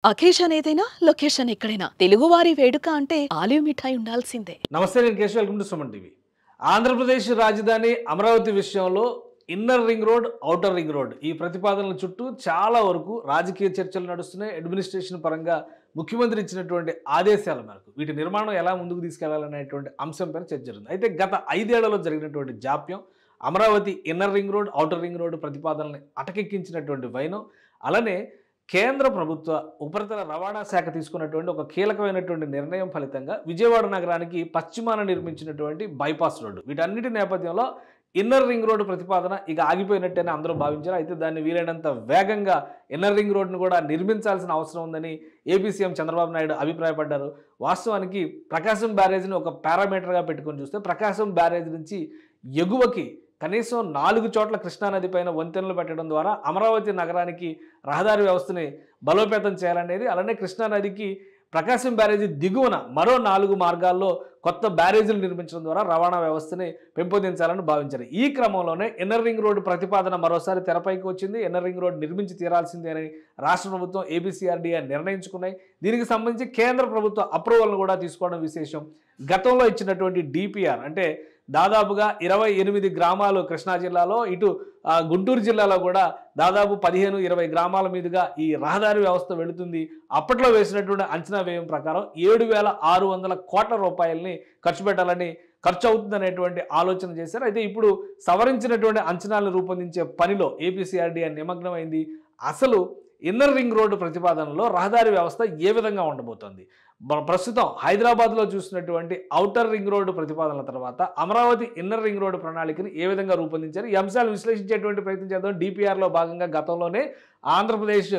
Occasion ఏదైనా location ఎక్కడైనా తెలుగువారి వేడుక అంటే ఆలివ్ మిఠాయి ఉండాల్సిందే. నమస్తే, నేను Keshav. Welcome to Suman TV. Andhra Pradesh రాజధాని అమరావతి విషయంలో inner ring road, outer ring road ఈ ప్రతిపాదనల చుట్టూ చాలా వరకు రాజకీయ చర్చలు నడుస్తున్నాయి. అడ్మినిస్ట్రేషన్ పరంగా ముఖ్యమంత్రి ఇచ్చినటువంటి ఆదేశాల మేరకు వీటి నిర్మాణం ఎలా ముందుకు తీసుకెళ్లాలనేటువంటి అంశంపైన చర్చ జరుగుతుంది. అయితే గత 5 ఏళ్లలో జరిగినటువంటి జాప్యం, Amaravati inner ring road, outer ring road ప్రతిపాదనల్ని అటకెక్కించినటువంటి వైనం, అలానే కేంద్ర ప్రభుత్వ ఉపరితల రవాణా శాఖ తీసుకున్నటువంటి ఒక కీలకమైనటువంటి నిర్ణయం ఫలితంగా విజయవాడ నగరానికి పశ్చిమాన నిర్మించినటువంటి బైపాస్ రోడ్డు, వీటన్నిటి నేపథ్యంలో ఇన్నర్ రింగ్ రోడ్డు ప్రతిపాదన ఇక ఆగిపోయినట్టేనే అందరూ భావించారు. అయితే దాన్ని వీలైనంత వేగంగా ఇన్నర్ రింగ్ రోడ్డును కూడా నిర్మించాల్సిన అవసరం ఉందని ఏపీ సీఎం చంద్రబాబు నాయుడు అభిప్రాయపడ్డారు. వాస్తవానికి ప్రకాశం బ్యారేజ్ని ఒక పారామీటర్గా పెట్టుకొని చూస్తే ప్రకాశం బ్యారేజ్ నుంచి ఎగువకి కనీసం 4 చోట్ల కృష్ణానది పైన వంతెనలు పెట్టడం ద్వారా అమరావతి నగరానికి రహదారి వ్యవస్థని బలోపేతం చేయాలనేది, అలానే కృష్ణానదికి ప్రకాశం బ్యారేజీ దిగువన మరో 4 మార్గాల్లో కొత్త బ్యారేజీలు నిర్మించడం ద్వారా రవాణా వ్యవస్థని పెంపొందించాలని భావించారు. ఈ క్రమంలోనే ఇన్నర్ రింగ్ రోడ్డు ప్రతిపాదన మరోసారి తెరపైకి వచ్చింది. ఇన్నర్ రింగ్ రోడ్డు నిర్మించి తీరాల్సిందే అని రాష్ట్ర ప్రభుత్వం, ఏపీసీఆర్డీఏ నిర్ణయించుకున్నాయి. దీనికి సంబంధించి కేంద్ర ప్రభుత్వ అప్రూవల్ను కూడా తీసుకోవడం విశేషం. గతంలో ఇచ్చినటువంటి డిపిఆర్ అంటే దాదాపుగా 28 గ్రామాలు కృష్ణా జిల్లాలో, ఇటు గుంటూరు జిల్లాలో కూడా దాదాపు 15-20 గ్రామాల మీదుగా ఈ రహదారి వ్యవస్థ వెళుతుంది. అప్పట్లో వేసినటువంటి అంచనా వ్యయం ప్రకారం 7,600 కోట్ల రూపాయలని ఖర్చు పెట్టాలని, ఖర్చు అవుతుందనేటువంటి ఆలోచన చేశారు. అయితే ఇప్పుడు సవరించినటువంటి అంచనాలను రూపొందించే పనిలో ఏపీసీఆర్డీఏ నిమగ్నమైంది. అసలు ఇన్నర్ రింగ్ రోడ్డు ప్రతిపాదనలో రహదారి వ్యవస్థ ఏ విధంగా ఉండబోతోంది, ప్రస్తుతం హైదరాబాద్లో చూసినటువంటి ఔటర్ రింగ్ రోడ్డు ప్రతిపాదనల తర్వాత అమరావతి ఇన్నర్ రింగ్ రోడ్డు ప్రణాళికని ఏ విధంగా రూపొందించారు, ఈ అంశాలు విశ్లేషించేటువంటి ప్రయత్నం చేద్దాం. డిపిఆర్లో భాగంగా గతంలోనే Andhra Pradesh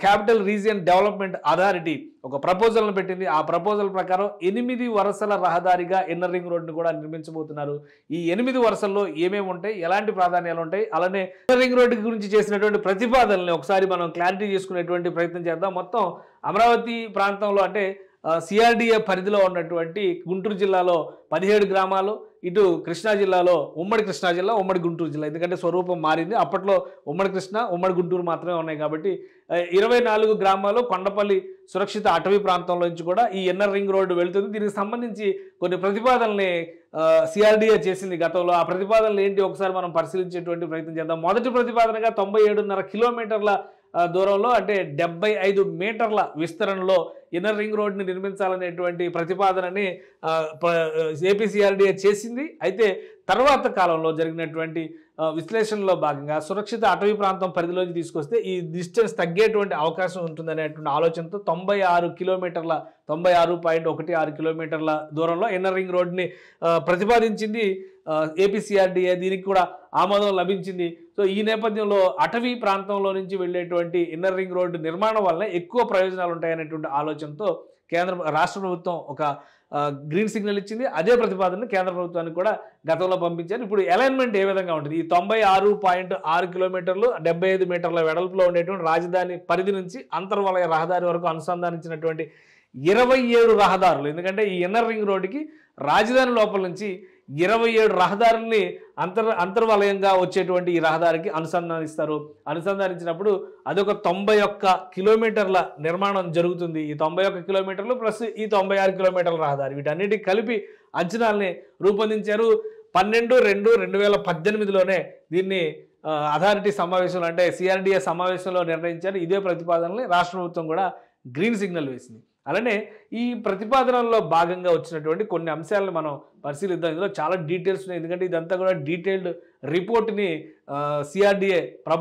capital region development authority ఒక ప్రపోజల్ను పెట్టింది. ఆ ప్రపోజల్ ప్రకారం 8 వరుసల రహదారిగా ఇన్నర్ రింగ్ రోడ్డును కూడా నిర్మించబోతున్నారు. ఈ 8 వరుసల్లో ఏమేమి ఉంటాయి, ఎలాంటి ప్రాధాన్యాలు ఉంటాయి, అలానే ఇన్నర్ రింగ్ రోడ్డు గురించి చేసినటువంటి ప్రతిపాదనల్ని ఒకసారి మనం క్లారిటీ చేసుకునేటువంటి ప్రయత్నం చేద్దాం. మొత్తం అమరావతి ప్రాంతంలో అంటే సిఆర్డీఏ పరిధిలో ఉన్నటువంటి గుంటూరు జిల్లాలో 17 గ్రామాలు, ఇటు కృష్ణా జిల్లాలో ఉమ్మడి కృష్ణా జిల్లా, ఉమ్మడి గుంటూరు జిల్లా, ఎందుకంటే స్వరూపం మారింది. అప్పట్లో ఉమ్మడి కృష్ణా, ఉమ్మడి గుంటూరు మాత్రమే ఉన్నాయి కాబట్టి 24 గ్రామాలు కొండపల్లి సురక్షిత అటవీ ప్రాంతంలో నుంచి కూడా ఈ ఇన్నర్ రింగ్ రోడ్డు వెళుతుంది. దీనికి సంబంధించి కొన్ని ప్రతిపాదనల్ని సిఆర్డీఏ చేసింది గతంలో. ఆ ప్రతిపాదనలు ఏంటి ఒకసారి మనం పరిశీలించేటువంటి ప్రయత్నం చేద్దాం. మొదటి ప్రతిపాదనగా 97.5 కిలోమీటర్ల దూరంలో అంటే 75 మీటర్ల విస్తరణలో ఇన్నర్ రింగ్ రోడ్ని నిర్మించాలనేటువంటి ప్రతిపాదనని ఏపీసీఆర్డీఏ చేసింది. అయితే తర్వాత కాలంలో జరిగినటువంటి విశ్లేషణలో భాగంగా సురక్షిత అటవీ ప్రాంతం పరిధిలోకి తీసుకొస్తే ఈ డిస్టెన్స్ తగ్గేటువంటి అవకాశం ఉంటుందనేటువంటి ఆలోచనతో 96 కిలోమీటర్ల 96.16 కిలోమీటర్ల దూరంలో ఇన్నర్ రింగ్ రోడ్ని ప్రతిపాదించింది ఏపీసీఆర్డీఏ. దీనికి కూడా ఆమోదం లభించింది. సో ఈ నేపథ్యంలో అటవీ ప్రాంతంలో నుంచి వెళ్ళేటువంటి ఇన్నర్ రింగ్ రోడ్డు నిర్మాణం వల్ల ఎక్కువ ప్రయోజనాలు ఉంటాయనేటువంటి ఆలోచనతో రాష్ట్ర ప్రభుత్వం ఒక గ్రీన్ సిగ్నల్ ఇచ్చింది. అదే ప్రతిపాదనను కేంద్ర ప్రభుత్వానికి కూడా గతంలో పంపించారు. ఇప్పుడు అలైన్మెంట్ ఏ విధంగా ఉంటుంది, ఈ 96.6 కిలోమీటర్లు 75 మీటర్ల వెడల్పులో ఉండేటువంటి రాజధాని పరిధి నుంచి అంతర్వలయ రహదారి వరకు అనుసంధానించినటువంటి 27 రహదారులు, ఎందుకంటే ఈ ఇన్నర్ రింగ్ రోడ్డుకి రాజధాని లోపల నుంచి 27 రహదారుల్ని అంతర్వలయంగా వచ్చేటువంటి ఈ రహదారికి అనుసంధానిస్తారు. అనుసంధానించినప్పుడు అదొక 91 కిలోమీటర్ల నిర్మాణం జరుగుతుంది. ఈ 91 కిలోమీటర్లు ప్లస్ ఈ 96 కిలోమీటర్ల రహదారి, వీటన్నిటి కలిపి అంచనాల్ని రూపొందించారు. 12/2/2018లోనే దీన్ని అథారిటీ సమావేశంలో అంటే సిఆర్డీఏ సమావేశంలో నిర్ణయించారు. ఇదే ప్రతిపాదనని రాష్ట్ర ప్రభుత్వం కూడా గ్రీన్ సిగ్నల్ వేసింది. అలానే ఈ ప్రతిపాదనలో భాగంగా వచ్చినటువంటి కొన్ని అంశాలను మనం పరిశీలిద్దాం. ఇందులో చాలా డీటెయిల్స్ ఉన్నాయి, ఎందుకంటే ఇదంతా కూడా డీటెయిల్డ్ రిపోర్ట్ని సిఆర్డీఏ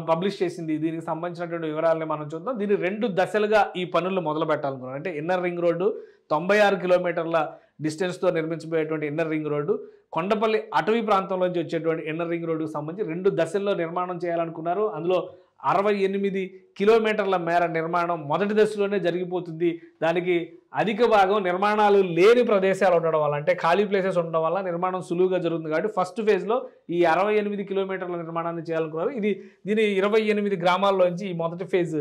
పబ్లిష్ చేసింది. దీనికి సంబంధించినటువంటి వివరాలని మనం చూద్దాం. దీన్ని 2 దశలుగా ఈ పనులు మొదలు పెట్టాలనుకున్నారు. అంటే ఇన్నర్ రింగ్ రోడ్డు 96 కిలోమీటర్ల డిస్టెన్స్తో నిర్మించబోయేటువంటి ఇన్నర్ రింగ్ రోడ్డు, కొండపల్లి అటవీ ప్రాంతంలోంచి వచ్చేటువంటి ఇన్నర్ రింగ్ రోడ్డుకు సంబంధించి 2 దశల్లో నిర్మాణం చేయాలనుకున్నారు. అందులో 68 కిలోమీటర్ల మేర నిర్మాణం మొదటి దశలోనే జరిగిపోతుంది. దానికి అధిక భాగం నిర్మాణాలు లేని ప్రదేశాలు ఉండడం వల్ల, అంటే ఖాళీ ప్లేసెస్ ఉండడం వల్ల నిర్మాణం సులువుగా జరుగుతుంది. కాబట్టి ఫస్ట్ ఫేజ్లో ఈ 68 కిలోమీటర్ల నిర్మాణాన్ని చేయాలనుకున్నారు. దీని 28 గ్రామాల్లోంచి ఈ మొదటి ఫేజ్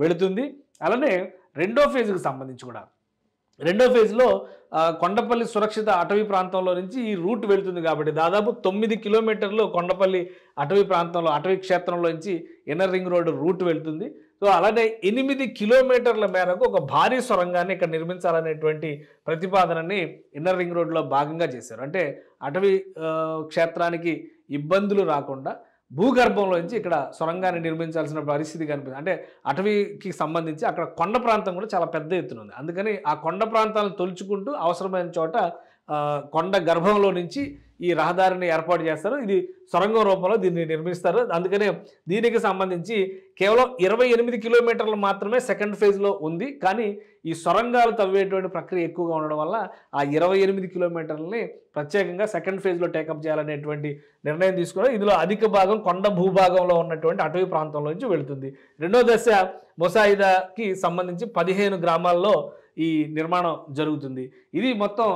వెళుతుంది. అలానే రెండో ఫేజ్కి సంబంధించి కూడా రెండో ఫేజ్లో కొండపల్లి సురక్షిత అటవీ ప్రాంతంలో నుంచి ఈ రూట్ వెళ్తుంది కాబట్టి దాదాపు 9 కిలోమీటర్లు కొండపల్లి అటవీ ప్రాంతంలో అటవీ క్షేత్రంలో నుంచి ఇన్నర్ రింగ్ రోడ్డు రూట్ వెళ్తుంది. సో అలానే 8 కిలోమీటర్ల మేరకు ఒక భారీ సొరంగాన్ని ఇక్కడ నిర్మించాలనేటువంటి ప్రతిపాదనని ఇన్నర్ రింగ్ రోడ్లో భాగంగా చేశారు. అంటే అటవీ క్షేత్రానికి ఇబ్బందులు రాకుండా భూగర్భంలోంచి ఇక్కడ సొరంగాన్ని నిర్మించాల్సిన పరిస్థితి కనిపిస్తుంది. అంటే అటవీకి సంబంధించి అక్కడ కొండ ప్రాంతం కూడా చాలా పెద్ద ఎత్తున ఉంది. అందుకని ఆ కొండ ప్రాంతాలను తొలుచుకుంటూ అవసరమైన చోట కొండ గర్భంలో నుంచి ఈ రహదారిని ఏర్పాటు చేస్తారు. ఇది సొరంగం రూపంలో దీన్ని నిర్మిస్తారు. అందుకనే దీనికి సంబంధించి కేవలం 28 కిలోమీటర్లు మాత్రమే సెకండ్ ఫేజ్లో ఉంది. కానీ ఈ సొరంగాలు తవ్వేటువంటి ప్రక్రియ ఎక్కువగా ఉండడం వల్ల ఆ 28 కిలోమీటర్లని ప్రత్యేకంగా సెకండ్ ఫేజ్లో టేకప్ చేయాలనేటువంటి నిర్ణయం తీసుకున్నారు. ఇందులో అధిక భాగం కొండ భూభాగంలో ఉన్నటువంటి అటవీ ప్రాంతంలో నుంచి వెళుతుంది. రెండో దశ ముసాయిదాకి సంబంధించి 15 గ్రామాల్లో ఈ నిర్మాణం జరుగుతుంది. ఇది మొత్తం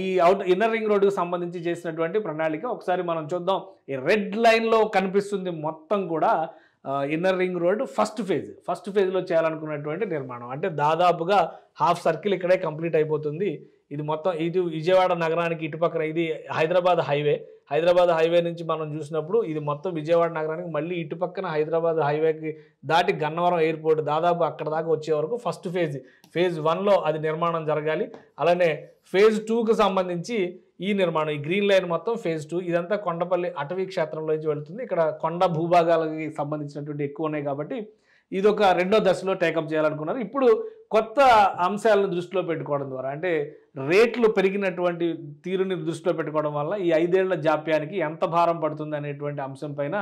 ఈ ఇన్నర్ రింగ్ రోడ్డుకు సంబంధించి చేసినటువంటి ప్రణాళిక. ఒకసారి మనం చూద్దాం. ఈ రెడ్ లైన్లో కనిపిస్తుంది మొత్తం కూడా ఇన్నర్ రింగ్ రోడ్ ఫస్ట్ ఫేజ్లో చేయాలనుకున్నటువంటి నిర్మాణం. అంటే దాదాపుగా హాఫ్ సర్కిల్ ఇక్కడే కంప్లీట్ అయిపోతుంది. ఇది మొత్తం ఇది విజయవాడ నగరానికి ఇటుపక్కన ఇది హైదరాబాద్ హైవే నుంచి మనం చూసినప్పుడు ఇది మొత్తం విజయవాడ నగరానికి మళ్ళీ ఇటుపక్కన హైదరాబాద్ హైవేకి దాటి గన్నవరం ఎయిర్పోర్ట్ దాదాపు అక్కడ దాకా వచ్చే వరకు ఫస్ట్ ఫేజ్ 1లో అది నిర్మాణం జరగాలి. అలానే ఫేజ్ 2కు సంబంధించి ఈ నిర్మాణం ఈ గ్రీన్ లైన్ మొత్తం ఫేజ్ 2 ఇదంతా కొండపల్లి అటవీ క్షేత్రంలోంచి వెళుతుంది. ఇక్కడ కొండ భూభాగాలకి సంబంధించినటువంటి ఎక్కువ ఉన్నాయి కాబట్టి ఇదొక రెండో దశలో టేకప్ చేయాలనుకున్నారు. ఇప్పుడు కొత్త అంశాలను దృష్టిలో పెట్టుకోవడం ద్వారా అంటే రేట్లు పెరిగినటువంటి తీరుని దృష్టిలో పెట్టుకోవడం వల్ల ఈ 5 ఏళ్ల జాప్యానికి ఎంత భారం పడుతుంది అనేటువంటి అంశం పైన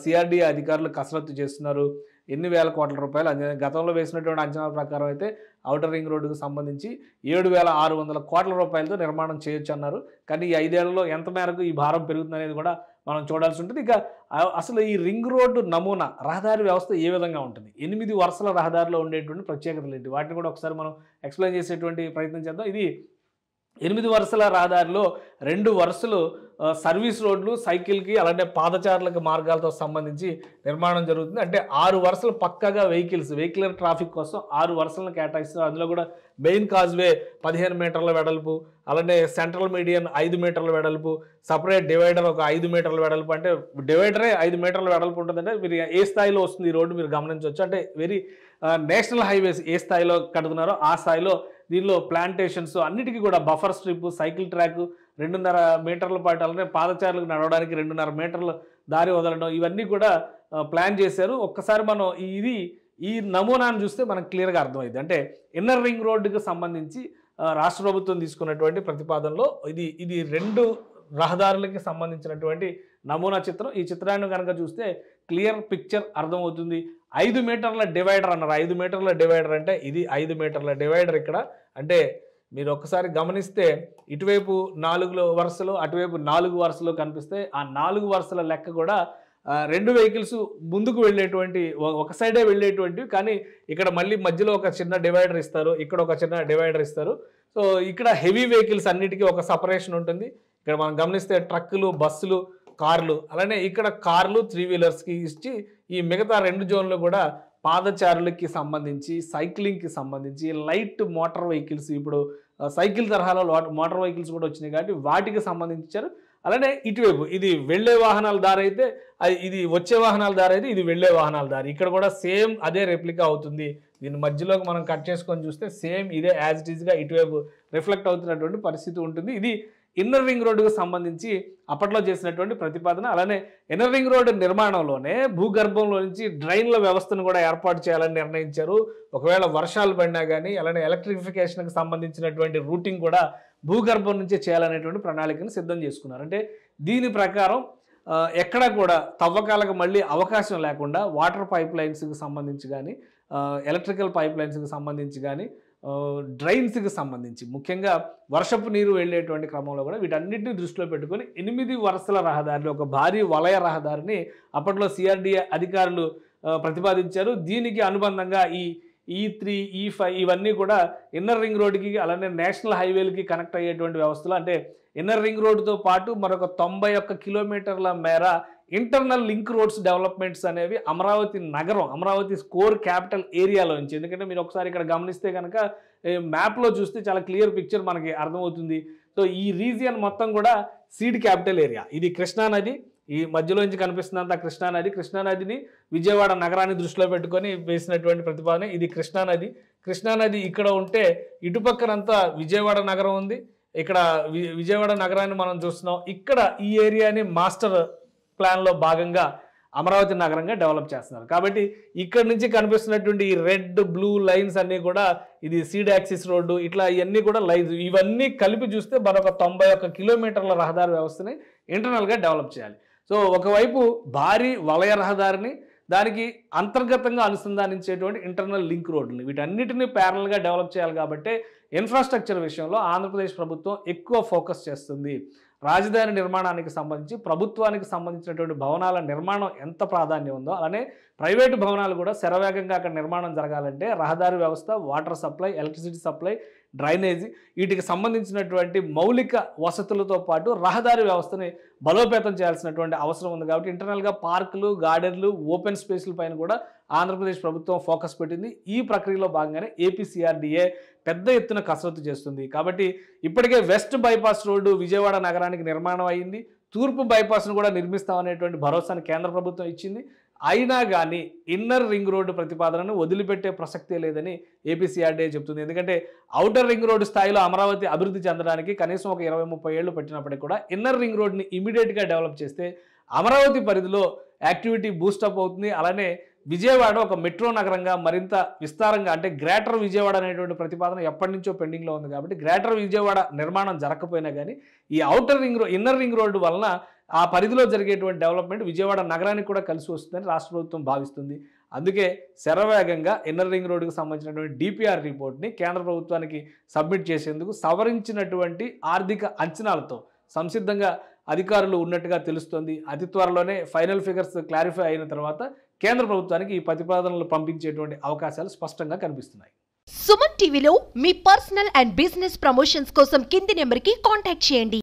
సిఆర్డీఏ అధికారులు కసరత్తు చేస్తున్నారు. ఎన్ని వేల కోట్ల రూపాయలు గతంలో వేసినటువంటి అంచనాల ప్రకారం అయితే ఔటర్ రింగ్ రోడ్డుకు సంబంధించి 7,600 కోట్ల రూపాయలతో నిర్మాణం చేయొచ్చు అన్నారు. కానీ ఈ 5 ఏళ్లలో ఎంత మేరకు ఈ భారం పెరుగుతుంది అనేది కూడా మనం చూడాల్సి ఉంటుంది. ఇక అసలు ఈ రింగ్ రోడ్డు నమూనా రహదారి వ్యవస్థ ఏ విధంగా ఉంటుంది, 8 వరుసల రహదారిలో ఉండేటువంటి ప్రత్యేకతలు ఏంటి, వాటిని కూడా ఒకసారి మనం ఎక్స్ప్లెయిన్ చేసేటువంటి ప్రయత్నం చేద్దాం. ఇది 8 వరుసల రహదారిలో 2 వరుసలు సర్వీస్ రోడ్లు సైకిల్కి అలానే పాదచారులకు మార్గాలతో సంబంధించి నిర్మాణం జరుగుతుంది. అంటే 6 వరుసలు పక్కాగా వెహికలర్ ట్రాఫిక్ కోసం 6 వరుసలను కేటాయిస్తారు. అందులో కూడా మెయిన్ కాజ్వే 15 మీటర్ల వెడల్పు, అలానే సెంట్రల్ మీడియన్ 5 మీటర్ల వెడల్పు, సపరేట్ డివైడర్ ఒక 5 మీటర్ల వెడల్పు. అంటే డివైడరే 5 మీటర్ల వెడల్పు ఉంటుందంటే మీరు ఏ స్థాయిలో వస్తుంది ఈ రోడ్డు మీరు గమనించవచ్చు. అంటే వెరీ నేషనల్ హైవేస్ ఏ స్థాయిలో కడుతున్నారో ఆ స్థాయిలో దీనిలో ప్లాంటేషన్స్ అన్నిటికీ కూడా బఫర్ స్ట్రిప్, సైకిల్ ట్రాక్ 2.5 మీటర్ల పాటు, అలానే పాదచారులకు నడవడానికి 2.5 మీటర్ల దారి వదలడం ఇవన్నీ కూడా ప్లాన్ చేశారు. ఒక్కసారి మనం ఈ నమూనాను చూస్తే మనకు క్లియర్గా అర్థమైంది. అంటే ఇన్నర్ రింగ్ రోడ్డుకు సంబంధించి రాష్ట్ర ప్రభుత్వం తీసుకున్నటువంటి ప్రతిపాదనలో ఇది 2 రహదారులకి సంబంధించినటువంటి నమూనా చిత్రం. ఈ చిత్రాన్ని కనుక చూస్తే క్లియర్ పిక్చర్ అర్థమవుతుంది. 5 మీటర్ల డివైడర్ అన్నారు. 5 మీటర్ల డివైడర్ అంటే ఇది 5 మీటర్ల డివైడర్ ఇక్కడ. అంటే మీరు ఒక్కసారి గమనిస్తే ఇటువైపు 4 వరుసలు అటువైపు 4 వరుసలు కనిపిస్తే ఆ 4 వరుసల లెక్క కూడా 2 వెహికల్స్ ముందుకు వెళ్ళేటువంటి ఒక సైడే వెళ్ళేటువంటివి. కానీ ఇక్కడ మళ్ళీ మధ్యలో ఒక చిన్న డివైడర్ ఇస్తారు, ఇక్కడ ఒక చిన్న డివైడర్ ఇస్తారు. సో ఇక్కడ హెవీ వెహికల్స్ అన్నిటికీ ఒక సపరేషన్ ఉంటుంది. ఇక్కడ మనం గమనిస్తే ట్రక్కులు, బస్సులు, కార్లు, అలానే ఇక్కడ కార్లు 3 వీలర్స్కి ఇచ్చి ఈ మిగతా 2 జోన్లు కూడా పాదచారులకి సంబంధించి, సైక్లింగ్కి సంబంధించి, లైట్ మోటార్ వెహికల్స్, ఇప్పుడు సైకిల్ తరహాలో మోటార్ వెహికల్స్ కూడా వచ్చినాయి కాబట్టి వాటికి సంబంధించారు. అలానే ఇటువైపు ఇది వెళ్ళే వాహనాల దారి అయితే ఇది వచ్చే వాహనాల దారి అయితే ఇది వెళ్ళే వాహనాల దారి. ఇక్కడ కూడా సేమ్ అదే రెప్లికా అవుతుంది. దీని మధ్యలోకి మనం కట్ చేసుకొని చూస్తే సేమ్ ఇదే యాజ్ ఇట్ ఈస్గా ఇటువైపు రిఫ్లెక్ట్ అవుతున్నటువంటి పరిస్థితి ఉంటుంది. ఇది ఇన్నర్ రింగ్ రోడ్డుకు సంబంధించి అప్పట్లో చేసినటువంటి ప్రతిపాదన. అలానే ఇన్నర్ రింగ్ రోడ్డు నిర్మాణంలోనే భూగర్భంలో నుంచి డ్రైన్ల వ్యవస్థను కూడా ఏర్పాటు చేయాలని నిర్ణయించారు. ఒకవేళ వర్షాలు పడినా కానీ అలానే ఎలక్ట్రిఫికేషన్కి సంబంధించినటువంటి రూటింగ్ కూడా భూగర్భం నుంచే చేయాలనేటువంటి ప్రణాళికను సిద్ధం చేసుకున్నారు. అంటే దీని ప్రకారం ఎక్కడ కూడా తవ్వకాలకు మళ్ళీ అవకాశం లేకుండా వాటర్ పైప్ లైన్స్కి సంబంధించి కానీ ఎలక్ట్రికల్ పైప్ లైన్స్కి సంబంధించి కానీ డ్రైన్స్కి సంబంధించి ముఖ్యంగా వర్షపు నీరు వెళ్ళేటువంటి క్రమంలో కూడా వీటన్నిటిని దృష్టిలో పెట్టుకొని 8 వరుసల రహదారిని ఒక భారీ వలయ రహదారిని అప్పట్లో సిఆర్డీఏ అధికారులు ప్రతిపాదించారు. దీనికి అనుబంధంగా ఈ E3, E5 ఇవన్నీ కూడా ఇన్నర్ రింగ్ రోడ్డుకి అలానే నేషనల్ హైవేలకి కనెక్ట్ అయ్యేటువంటి వ్యవస్థలు. అంటే ఇన్నర్ రింగ్ రోడ్డుతో పాటు మరొక 91 కిలోమీటర్ల మేర ఇంటర్నల్ లింక్ రోడ్స్ డెవలప్మెంట్స్ అనేవి అమరావతి నగరం, అమరావతి కోర్ క్యాపిటల్ ఏరియాలో నుంచి. ఎందుకంటే మీరు ఒకసారి ఇక్కడ గమనిస్తే కనుక మ్యాప్లో చూస్తే చాలా క్లియర్ పిక్చర్ మనకి అర్థమవుతుంది. సో ఈ రీజియన్ మొత్తం కూడా సీడ్ క్యాపిటల్ ఏరియా. ఇది కృష్ణా నది, ఈ మధ్యలో నుంచి కనిపిస్తున్నంత కృష్ణానది. కృష్ణానదిని విజయవాడ నగరాన్ని దృష్టిలో పెట్టుకొని వేసినటువంటి ప్రతిపాదన. ఇది కృష్ణానది. కృష్ణానది ఇక్కడ ఉంటే ఇటుపక్కనంతా విజయవాడ నగరం ఉంది. ఇక్కడ విజయవాడ నగరాన్ని మనం చూస్తున్నాం. ఇక్కడ ఈ ఏరియాని మాస్టర్ ప్లాన్లో భాగంగా అమరావతి నగరంగా డెవలప్ చేస్తున్నారు. కాబట్టి ఇక్కడ నుంచి కనిపిస్తున్నటువంటి ఈ రెడ్ బ్లూ లైన్స్ అన్నీ కూడా ఇది సీడ్ యాక్సిస్ రోడ్డు, ఇట్లా ఇవన్నీ కూడా లైన్స్. ఇవన్నీ కలిపి చూస్తే మరొక 91 కిలోమీటర్ల రహదారి వ్యవస్థని ఇంటర్నల్గా డెవలప్ చేయాలి. సో ఒకవైపు భారీ వలయ రహదారిని, దానికి అంతర్గతంగా అనుసంధానించేటువంటి ఇంటర్నల్ లింక్ రోడ్లు, వీటన్నిటిని ప్యారల్గా డెవలప్ చేయాలి. కాబట్టి ఇన్ఫ్రాస్ట్రక్చర్ విషయంలో ఆంధ్రప్రదేశ్ ప్రభుత్వం ఎక్కువ ఫోకస్ చేస్తుంది. రాజధాని నిర్మాణానికి సంబంధించి ప్రభుత్వానికి సంబంధించినటువంటి భవనాల నిర్మాణం ఎంత ప్రాధాన్యం ఉందో అలానే ప్రైవేటు భవనాలు కూడా శరవేగంగా అక్కడ నిర్మాణం జరగాలంటే రహదారి వ్యవస్థ, water supply, electricity supply, drainage, వీటికి సంబంధించినటువంటి మౌలిక వసతులతో పాటు రహదారి వ్యవస్థని బలోపేతం చేయాల్సినటువంటి అవసరం ఉంది. కాబట్టి ఇంటర్నల్గా పార్కులు, గార్డెన్లు, ఓపెన్ స్పేస్ల పైన కూడా ఆంధ్రప్రదేశ్ ప్రభుత్వం ఫోకస్ పెట్టింది. ఈ ప్రక్రియలో భాగంగానే ఏపీసీఆర్డీఏ పెద్ద ఎత్తున కసరత్తు చేస్తుంది. కాబట్టి ఇప్పటికే వెస్ట్ బైపాస్ రోడ్డు విజయవాడ నగరానికి నిర్మాణం అయ్యింది. తూర్పు బైపాస్ను కూడా నిర్మిస్తామనేటువంటి భరోసాను కేంద్ర ప్రభుత్వం ఇచ్చింది. అయినా కానీ ఇన్నర్ రింగ్ రోడ్డు ప్రతిపాదనను వదిలిపెట్టే ప్రసక్తే లేదని ఏపీసీఆర్డీఏ చెబుతుంది. ఎందుకంటే ఔటర్ రింగ్ రోడ్డు స్థాయిలో అమరావతి అభివృద్ధి చెందడానికి కనీసం ఒక 20-30 ఏళ్ళు పట్టినప్పటికీ కూడా ఇన్నర్ రింగ్ రోడ్ని ఇమీడియట్గా డెవలప్ చేస్తే అమరావతి పరిధిలో యాక్టివిటీ బూస్టప్ అవుతుంది. అలానే విజయవాడ ఒక మెట్రో నగరంగా మరింత విస్తారంగా, అంటే గ్రేటర్ విజయవాడ అనేటువంటి ప్రతిపాదన ఎప్పటి నుంచో పెండింగ్లో ఉంది. కాబట్టి గ్రేటర్ విజయవాడ నిర్మాణం జరగకపోయినా కానీ ఈ outer ring inner ring road వలన ఆ పరిధిలో జరిగేటువంటి డెవలప్మెంట్ విజయవాడ నగరానికి కూడా కలిసి వస్తుందని రాష్ట్ర ప్రభుత్వం భావిస్తుంది. అందుకే శరవేగంగా ఇన్నర్ రింగ్ రోడ్డుకు సంబంధించినటువంటి డిపిఆర్ రిపోర్ట్ని కేంద్ర ప్రభుత్వానికి సబ్మిట్ చేసేందుకు సవరించినటువంటి ఆర్థిక అంచనాలతో సంసిద్ధంగా అధికారులు ఉన్నట్టుగా తెలుస్తోంది. అతి త్వరలోనే ఫైనల్ ఫిగర్స్ క్లారిఫై అయిన తర్వాత కేంద్ర ప్రభుత్వానికి ఈ ప్రతిపాదనలు పంపించేటువంటి అవకాశాలు స్పష్టంగా కనిపిస్తున్నాయి. సుమన్ టీవీలో మీ పర్సనల్ అండ్ బిజినెస్ ప్రమోషన్స్ కోసం కింది నెంబర్కి కాంటాక్ట్ చేయండి.